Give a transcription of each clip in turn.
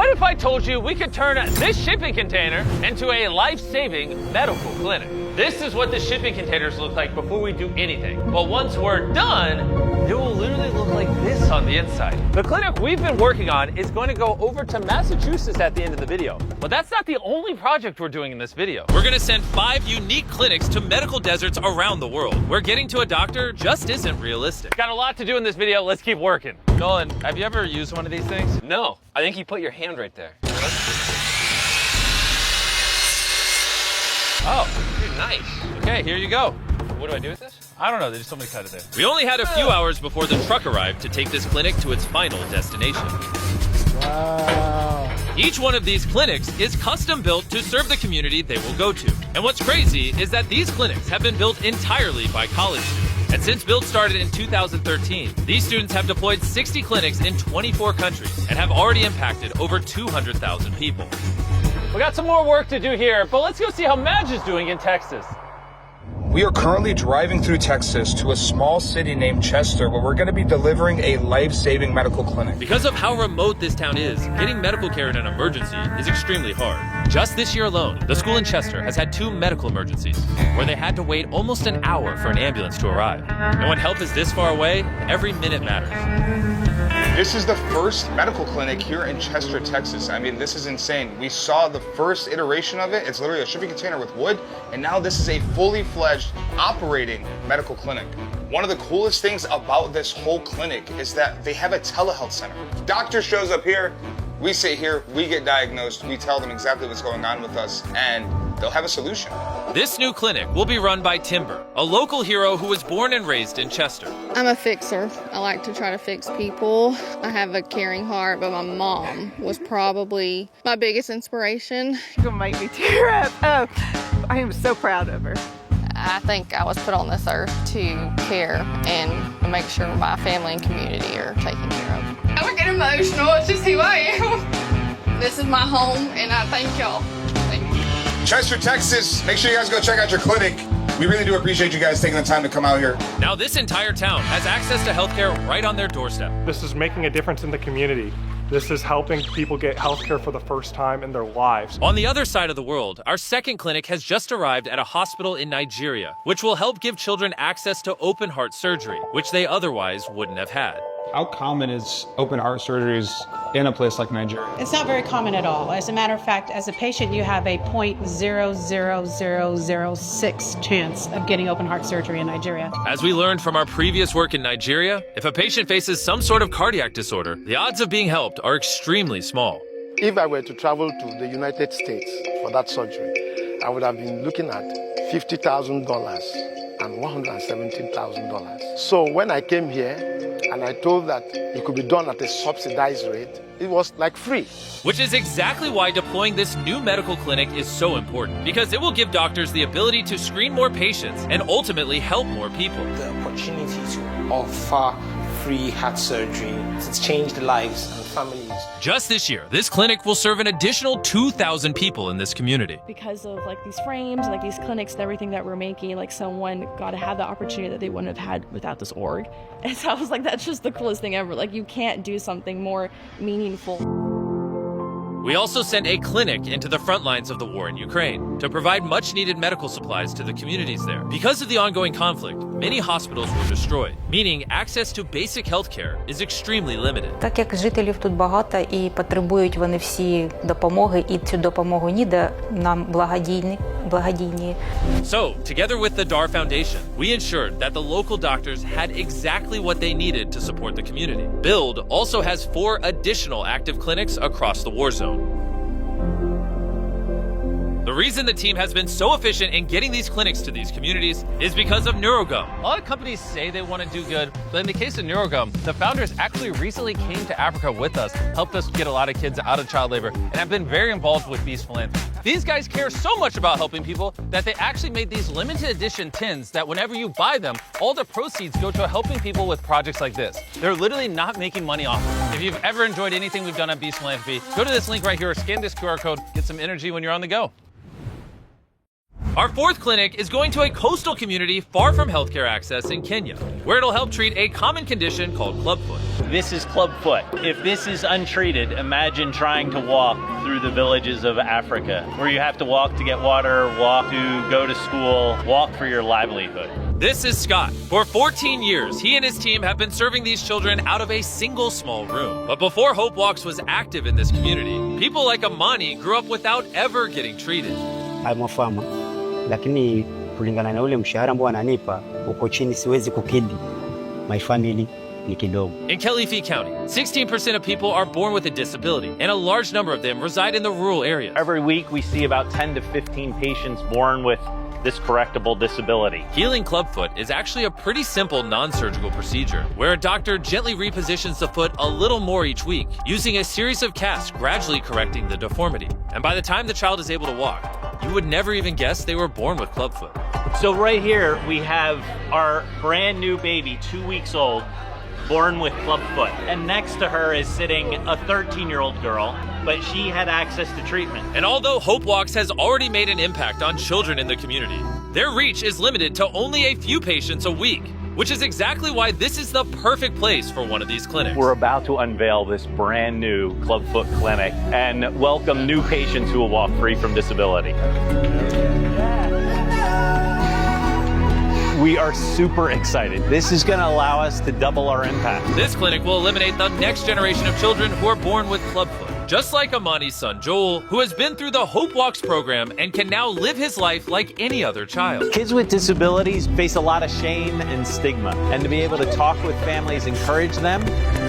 What if I told you we could turn this shipping container into a life-saving medical clinic? This is what the shipping containers look like before we do anything. But once we're done, it will literally look like this on the inside. The clinic we've been working on is going to go over to Massachusetts at the end of the video. But that's not the only project we're doing in this video. We're going to send 5 unique clinics to medical deserts around the world, where getting to a doctor just isn't realistic. Got a lot to do in this video. Let's keep working. Nolan, have you ever used one of these things? No. I think you put your hand right there. Oh, dude, nice. Okay, here you go. What do I do with this? I don't know, they just told me to cut it there. We only had a few hours before the truck arrived to take this clinic to its final destination. Wow. Each one of these clinics is custom built to serve the community they will go to. And what's crazy is that these clinics have been built entirely by college students. And since build started in 2013, these students have deployed 60 clinics in 24 countries and have already impacted over 200,000 people. We got some more work to do here, but let's go see how Madge is doing in Texas. We are currently driving through Texas to a small city named Chester, where we're going to be delivering a life-saving medical clinic. Because of how remote this town is, getting medical care in an emergency is extremely hard. Just this year alone, the school in Chester has had 2 medical emergencies, where they had to wait almost an hour for an ambulance to arrive. And when help is this far away, every minute matters. This is the first medical clinic here in Chester, Texas. I mean, this is insane. We saw the first iteration of it. It's literally a shipping container with wood, and now this is a fully fledged operating medical clinic. One of the coolest things about this whole clinic is that they have a telehealth center. Doctor shows up here, we sit here, we get diagnosed, we tell them exactly what's going on with us, and they'll have a solution. This new clinic will be run by Timber, a local hero who was born and raised in Chester. I'm a fixer. I like to try to fix people. I have a caring heart, but my mom was probably my biggest inspiration. You're gonna make me tear up. Oh, I am so proud of her. I think I was put on this earth to care and make sure my family and community are taken care of. I would get emotional. It's just who I am. This is my home, and I thank y'all. Thank you. Chester, Texas, make sure you guys go check out your clinic. We really do appreciate you guys taking the time to come out here. Now this entire town has access to healthcare right on their doorstep. This is making a difference in the community. This is helping people get healthcare for the first time in their lives. On the other side of the world, our second clinic has just arrived at a hospital in Nigeria, which will help give children access to open heart surgery, which they otherwise wouldn't have had. How common is open heart surgeries in a place like Nigeria? It's not very common at all. As a matter of fact, as a patient, you have a 0.00006 chance of getting open heart surgery in Nigeria. As we learned from our previous work in Nigeria, if a patient faces some sort of cardiac disorder, the odds of being helped are extremely small. If I were to travel to the United States for that surgery, I would have been looking at $50,000 and $117,000. So when I came here, and I told that it could be done at a subsidized rate, it was like free. Which is exactly why deploying this new medical clinic is so important, because it will give doctors the ability to screen more patients and ultimately help more people. The opportunity to offer free heart surgery has changed lives and families. Just this year, this clinic will serve an additional 2,000 people in this community. Because of like these frames, like these clinics and everything that we're making, like someone got to have the opportunity that they wouldn't have had without this org. And so I was like, that's just the coolest thing ever. Like you can't do something more meaningful. We also sent a clinic into the front lines of the war in Ukraine to provide much-needed medical supplies to the communities there. Because of the ongoing conflict, many hospitals were destroyed, meaning access to basic health care is extremely limited. Так як жителів тут багато і потребують вони всі допомоги, і цю допомогу ніде нам благодійні. So, together with the DAR Foundation, we ensured that the local doctors had exactly what they needed to support the community. BUILD also has 4 additional active clinics across the war zone. The reason the team has been so efficient in getting these clinics to these communities is because of Neuro. A lot of companies say they want to do good, but in the case of Neuro, the founders actually recently came to Africa with us, helped us get a lot of kids out of child labor, and have been very involved with Beast Philanthropy. These guys care so much about helping people that they actually made these limited edition tins that whenever you buy them, all the proceeds go to helping people with projects like this. They're literally not making money off of it. If you've ever enjoyed anything we've done at Beast Philanthropy, go to this link right here or scan this QR code, get some energy when you're on the go. Our fourth clinic is going to a coastal community far from healthcare access in Kenya, where it'll help treat a common condition called clubfoot. This is clubfoot. If this is untreated, imagine trying to walk through the villages of Africa, where you have to walk to get water, walk to go to school, walk for your livelihood. This is Scott. For 14 years, he and his team have been serving these children out of a single small room. But before Hope Walks was active in this community, people like Amani grew up without ever getting treated. I'm a farmer, lakini kulingana na ule mshahara ambao ananipa uko chini, siwezi kukidhi my family ni kidogo. In Kilifi County, 16% of people are born with a disability, and a large number of them reside in the rural areas. Every week, we see about 10 to 15 patients born with this correctable disability. Healing clubfoot is actually a pretty simple non-surgical procedure where a doctor gently repositions the foot a little more each week, using a series of casts gradually correcting the deformity. And by the time the child is able to walk, you would never even guess they were born with clubfoot. So right here, we have our brand new baby, 2 weeks old, born with clubfoot. And next to her is sitting a 13-year-old girl, but she had access to treatment. And although Hope Walks has already made an impact on children in the community, their reach is limited to only a few patients a week, which is exactly why this is the perfect place for one of these clinics. We're about to unveil this brand new clubfoot clinic and welcome new patients who will walk free from disability. We are super excited. This is going to allow us to double our impact. This clinic will eliminate the next generation of children who are born with clubfoot. Just like Amani's son Joel, who has been through the Hope Walks program and can now live his life like any other child. Kids with disabilities face a lot of shame and stigma, and to be able to talk with families, encourage them,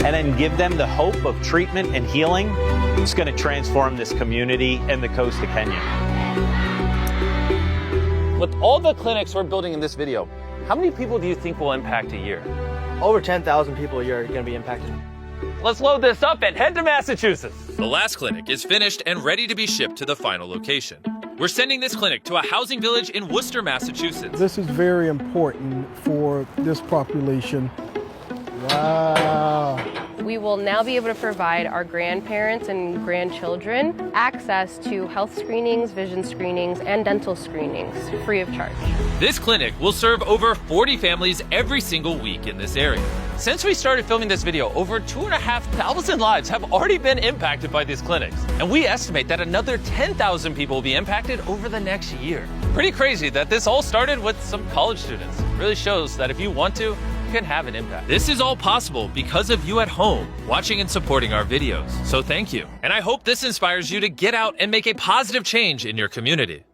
and then give them the hope of treatment and healing, it's going to transform this community and the coast of Kenya. With all the clinics we're building in this video, how many people do you think will impact a year? Over 10,000 people a year are going to be impacted. Let's load this up and head to Massachusetts. The last clinic is finished and ready to be shipped to the final location. We're sending this clinic to a housing village in Worcester, Massachusetts. This is very important for this population. Wow. We will now be able to provide our grandparents and grandchildren access to health screenings, vision screenings, and dental screenings free of charge. This clinic will serve over 40 families every single week in this area. Since we started filming this video, over 2,500 lives have already been impacted by these clinics. And we estimate that another 10,000 people will be impacted over the next year. Pretty crazy that this all started with some college students. Really shows that if you want to, you can have an impact. This is all possible because of you at home, watching and supporting our videos. So thank you. And I hope this inspires you to get out and make a positive change in your community.